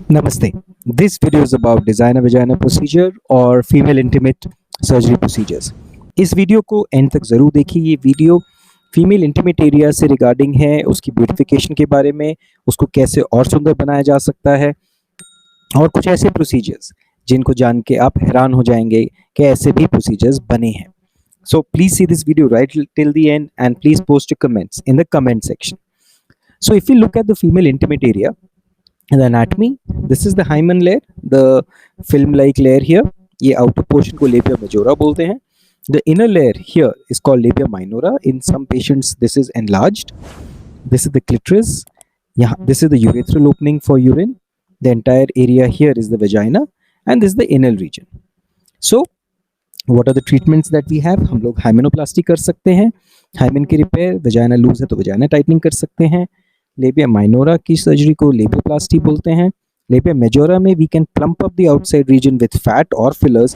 Namaste. This video is about designer vagina procedure और female intimate surgery procedures. इस video को and तक ज़रूर देखिए। ये वीडियो फीमेल इंटीमेट एरिया से रिगार्डिंग है, उसकी ब्यूटिफिकेशन के बारे में, उसको कैसे और सुंदर बनाया जा सकता है और कुछ ऐसे प्रोसीजर्स जिनको जान के आप हैरान हो जाएंगे कि ऐसे भी प्रोसीजर्स बने हैं। So please see this video right till the end and please post your comments in the comment section. So if you look at the female intimate area, the anatomy, this is the hymen layer, the film like layer here. ये outer portion को labia majora बोलते हैं. The inner layer here is called labia minora. In some patients this is enlarged. This is the clitoris. यहाँ this is the urethral opening for urine. The entire area here is the vagina and this is the anal region. So what are the treatments that we have? हम लोग hymenoplasty कर सकते हैं, hymen की repair, vagina loose है तो vagina tightening कर सकते हैं, लेबिया माइनोरा की सर्जरी को लेबियोप्लास्टी बोलते हैं, लेबिया मेजोरा में we can plump up the outside region with fat और fillers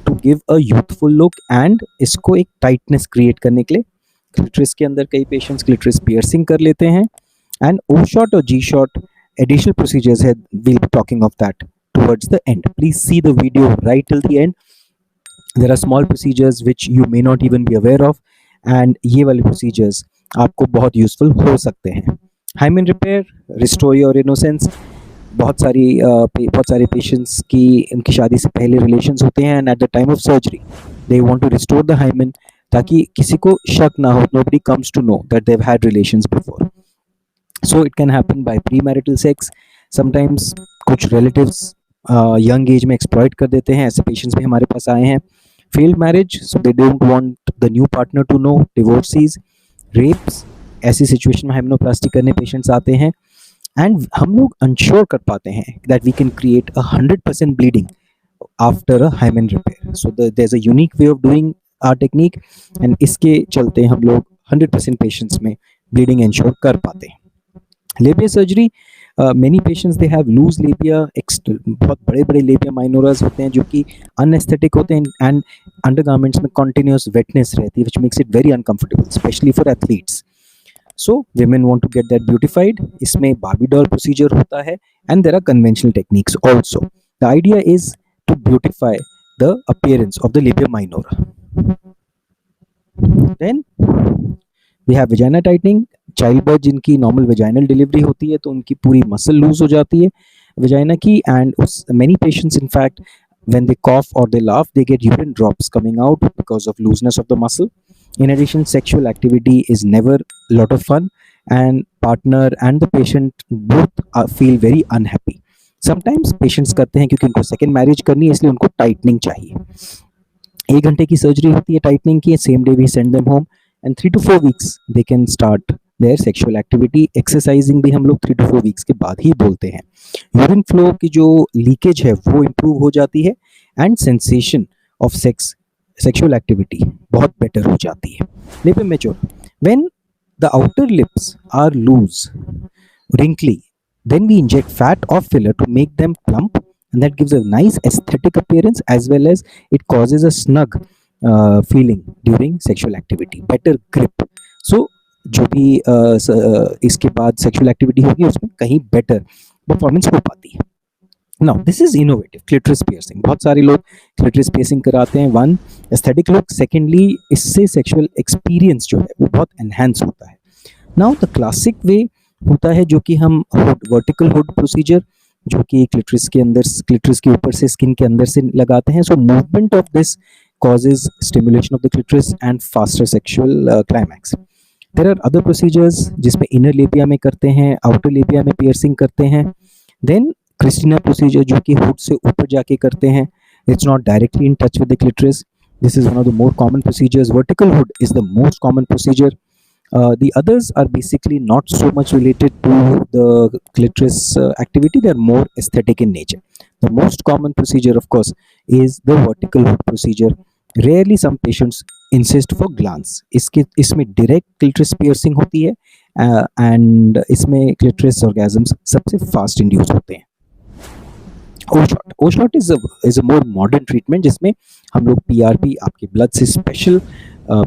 to give a youthful look and इसको एक टाइटनेस क्रिएट करने के लिए। क्लिटरिस के अंदर कई पेशेंट्स क्लिटरिस पियर्सिंग कर लेते हैं एंड ओ शॉट और जी शॉट एडिशनल प्रोसीजर्स है, we'll be talking of that towards the end. Please see the video right till the end. There are small procedures which you may not even be aware of and ये वाले procedures आपको बहुत useful हो सकते हैं। Hymen repair, restore your innocence। बहुत सारे patients की उनकी शादी से पहले relations होते हैं and at the time of surgery they want to restore the hymen ताकि किसी को शक ना हो, nobody comes to know that they've had relations before. So it can happen by premarital sex. Sometimes कुछ relatives यंग एज में exploit कर देते हैं, ऐसे पेशेंट्स भी हमारे पास आए हैं। Failed marriage, so they don't want the new partner to know, divorcees, rapes, ऐसी सिचुएशन में हाइमेनोप्लास्टी करने पेशेंट्स आते हैं एंड हम लोग इंश्योर कर पाते हैं that we can create 100% bleeding after a hymen repair. So there is a unique way of doing our technique and इसके चलते हम लोग 100% पेशेंट्स में ब्लीडिंग इंश्योर कर पाते हैं। लेबिया surgery, many patients they have loose labia, बहुत बड़े बड़े labia minoras होते हैं जो कि unesthetic होते हैं and undergarments में continuous wetness रहती है which makes it very uncomfortable especially for athletes. So women want to get that beautified. इसमें Barbie doll procedure होता है and there are conventional techniques also. The idea is to beautify the appearance of the labia minora. Then we have vagina tightening. Child birth जिनकी normal vaginal delivery होती है तो उनकी पूरी muscle loose हो जाती है वेजाइना की एंड उस many patients in fact when they cough or they laugh they get urine drops coming out because of looseness of the muscle. In addition, sexual activity is never a lot of fun and partner and the patient both feel very unhappy. Sometimes patients करते हैं क्योंकि उनको second marriage करनी है इसलिए उनको tightening चाहिए। 1 घंटे की सर्जरी होती है टाइटनिंग की, same day we send them home and 3 to 4 weeks they can start their sexual activity. Exercising भी हम लोग 3 to 4 weeks के बाद ही बोलते हैं। यूरिन फ्लो की जो लीकेज है वो इम्प्रूव हो जाती है and sensation of sexual activity बहुत बेटर हो जाती है। Labia majora, when the outer lips are loose wrinkly, then we inject fat or filler to make them plump and that gives a nice aesthetic appearance as well as it causes a snug feeling during sexual activity, better grip. So जो भी इसके बाद sexual activity होगी उसमें कहीं better performance हो पाती है। Now this is innovative clitoris piercing. बहुत सारे लोग क्लिटरिस पियर्सिंग कराते हैं, वन एस्थेटिक लुक, सेकेंडली इससे सेक्सुअल एक्सपीरियंस जो है वो बहुत एनहेंस होता है। नाउ द क्लासिक वे होता है जो कि हम वर्टिकल हुड प्रोसीजर जो कि क्लिटरिस के अंदर, क्लिटरिस के ऊपर से स्किन के अंदर से लगाते हैं। So movement of this causes stimulation of the clitoris and faster sexual climax. There are other procedures जिसमें inner labia में करते हैं, outer labia में piercing करते हैं. Then Christina procedure जो कि hood से ऊपर जाके करते हैं. It's not directly in touch with the clitoris. This is one of the more common procedures. Vertical hood is the most common procedure. The others are basically not so much related to the clitoris activity. They are more aesthetic in nature. The most common procedure, of course, is the vertical hood procedure. Rarely some patients insist for glance. इसमें direct clitoris piercing होती है and इसमें clitoris orgasms सबसे fast induce होते हैं। O-shot is a more modern treatment जिसमें हम लोग PRP आपके blood से special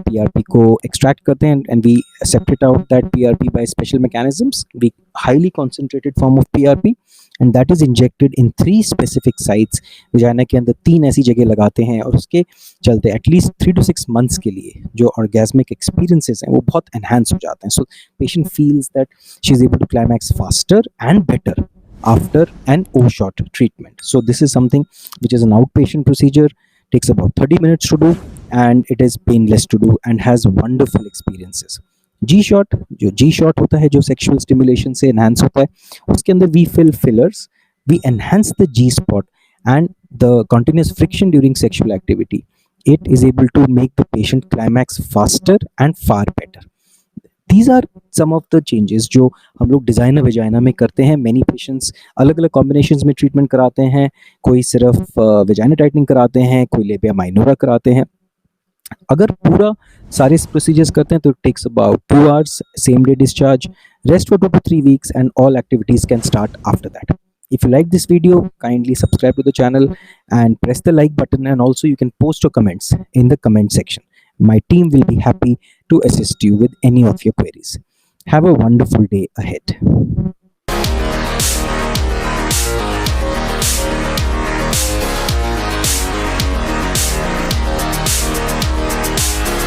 PRP को extract करते हैं and we separate out that PRP by special mechanisms. We highly concentrated form of PRP and that is injected in 3 specific sites. Vagina के अंदर 3 ऐसी जगह लगाते हैं और उसके चलते एटलीस्ट 3 to 6 मंथ्स के लिए जो ऑर्गेस्मिक एक्सपीरियंसेस हैं वो बहुत एनहांस हो जाते हैं। So patient feels that she is able to climax faster and better after an O-shot treatment. So this is something which is an outpatient procedure, takes about 30 minutes to do, and it is painless to do and has wonderful experiences. G shot, जो G shot होता है जो sexual stimulation से enhance होता है, उसके अंदर we fill fillers, we enhance the G spot and the continuous friction during sexual activity. It is able to make the patient climax faster and far better. These are some of the changes जो हम लोग designer vagina में करते हैं. Many patients अलग अलग combinations में treatment कराते हैं. कोई सिर्फ वेजाइना टाइटनिंग कराते हैं, कोई लेबिया माइनोरा कराते हैं. अगर पूरा सारे प्रोसीजर्स करते हैं तो takes about 2 hours, same day discharge, rest for 2 to 3 weeks, and all activities can start after that. If you like this video, kindly subscribe to the channel and press the like button, and also you can post your comments in the comment section. My team will be happy to assist you with any of your queries. Have a wonderful day ahead.